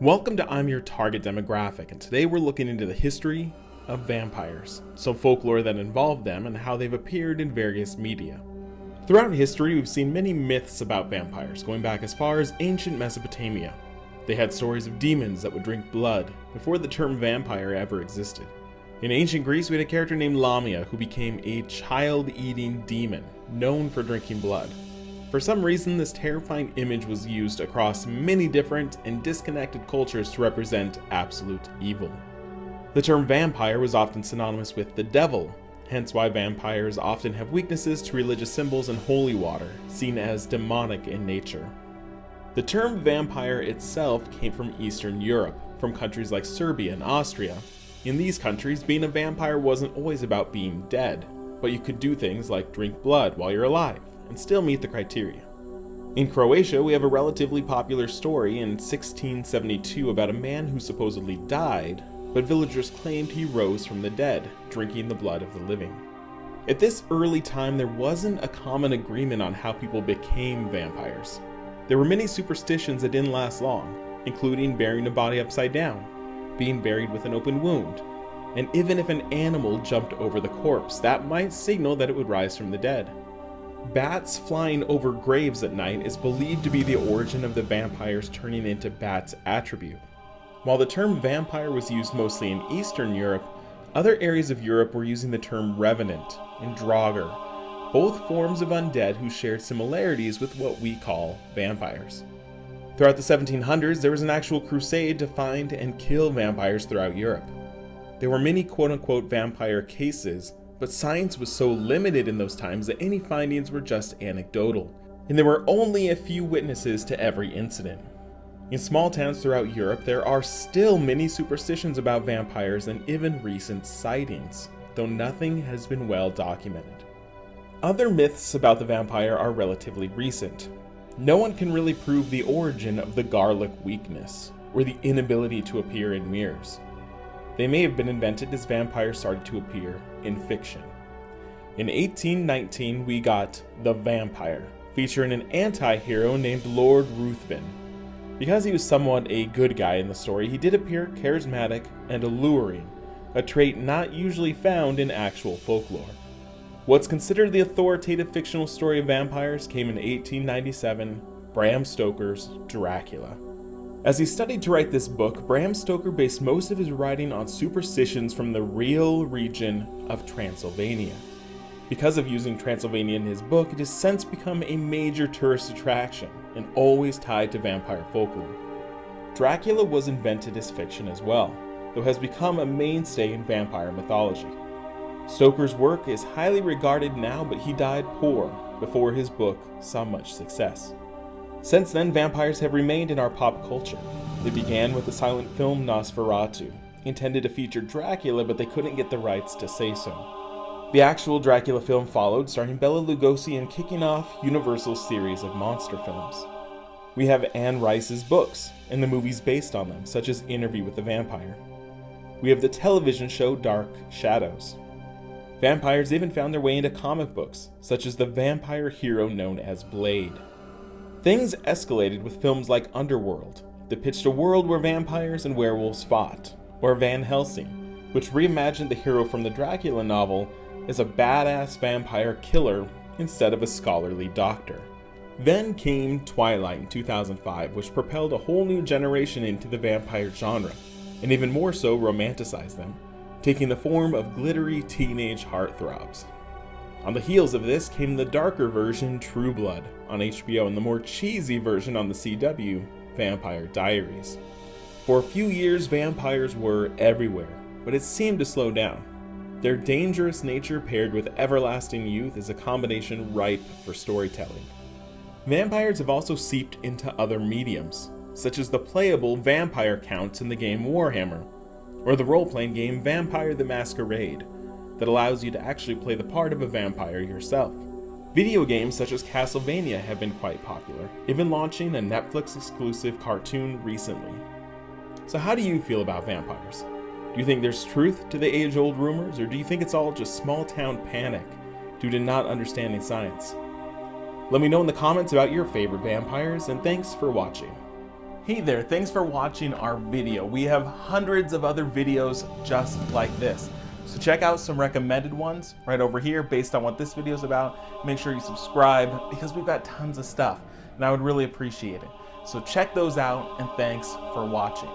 Welcome to I'm Your Target Demographic, and today we're looking into the history of vampires, some folklore that involved them, and how they've appeared in various media. Throughout history, we've seen many myths about vampires, going back as far as ancient Mesopotamia. They had stories of demons that would drink blood before the term vampire ever existed. In ancient Greece, we had a character named Lamia who became a child-eating demon known for drinking blood. For some reason, this terrifying image was used across many different and disconnected cultures to represent absolute evil. The term vampire was often synonymous with the devil, hence why vampires often have weaknesses to religious symbols and holy water, seen as demonic in nature. The term vampire itself came from Eastern Europe, from countries like Serbia and Austria. In these countries, being a vampire wasn't always about being dead, but you could do things like drink blood while you're alive and still meet the criteria. In Croatia, we have a relatively popular story in 1672 about a man who supposedly died, but villagers claimed he rose from the dead, drinking the blood of the living. At this early time, there wasn't a common agreement on how people became vampires. There were many superstitions that didn't last long, including burying a body upside down, being buried with an open wound, and even if an animal jumped over the corpse, that might signal that it would rise from the dead. Bats flying over graves at night is believed to be the origin of the vampires turning into bats attribute. While the term vampire was used mostly in Eastern Europe, other areas of Europe were using the term revenant and draugr, both forms of undead who shared similarities with what we call vampires. Throughout the 1700s, there was an actual crusade to find and kill vampires throughout Europe. There were many quote-unquote vampire cases, but science was so limited in those times that any findings were just anecdotal, and there were only a few witnesses to every incident. In small towns throughout Europe, there are still many superstitions about vampires and even recent sightings, though nothing has been well documented. Other myths about the vampire are relatively recent. No one can really prove the origin of the garlic weakness, or the inability to appear in mirrors. They may have been invented as vampires started to appear in fiction. In 1819, we got The Vampire, featuring an anti-hero named Lord Ruthven. Because he was somewhat a good guy in the story, he did appear charismatic and alluring, a trait not usually found in actual folklore. What's considered the authoritative fictional story of vampires came in 1897, Bram Stoker's Dracula. As he studied to write this book, Bram Stoker based most of his writing on superstitions from the real region of Transylvania. Because of using Transylvania in his book, it has since become a major tourist attraction and always tied to vampire folklore. Dracula was invented as fiction as well, though has become a mainstay in vampire mythology. Stoker's work is highly regarded now, but he died poor before his book saw much success. Since then, vampires have remained in our pop culture. They began with the silent film Nosferatu, intended to feature Dracula, but they couldn't get the rights to say so. The actual Dracula film followed, starring Bela Lugosi and kicking off Universal's series of monster films. We have Anne Rice's books, and the movies based on them, such as Interview with the Vampire. We have the television show Dark Shadows. Vampires even found their way into comic books, such as the vampire hero known as Blade. Things escalated with films like Underworld, that pitched a world where vampires and werewolves fought, or Van Helsing, which reimagined the hero from the Dracula novel as a badass vampire killer instead of a scholarly doctor. Then came Twilight in 2005, which propelled a whole new generation into the vampire genre, and even more so romanticized them, taking the form of glittery teenage heartthrobs. On the heels of this came the darker version True Blood on HBO and the more cheesy version on the CW, Vampire Diaries. For a few years, vampires were everywhere, but it seemed to slow down. Their dangerous nature paired with everlasting youth is a combination ripe for storytelling. Vampires have also seeped into other mediums, such as the playable vampire counts in the game Warhammer, or the role-playing game Vampire the Masquerade, that allows you to actually play the part of a vampire yourself. Video games such as Castlevania have been quite popular, even launching a Netflix-exclusive cartoon recently. So how do you feel about vampires? Do you think there's truth to the age-old rumors, or do you think it's all just small-town panic due to not understanding science? Let me know in the comments about your favorite vampires, and thanks for watching. Hey there, thanks for watching our video. We have hundreds of other videos just like this. So check out some recommended ones right over here based on what this video is about. Make sure you subscribe because we've got tons of stuff and I would really appreciate it. So check those out and thanks for watching.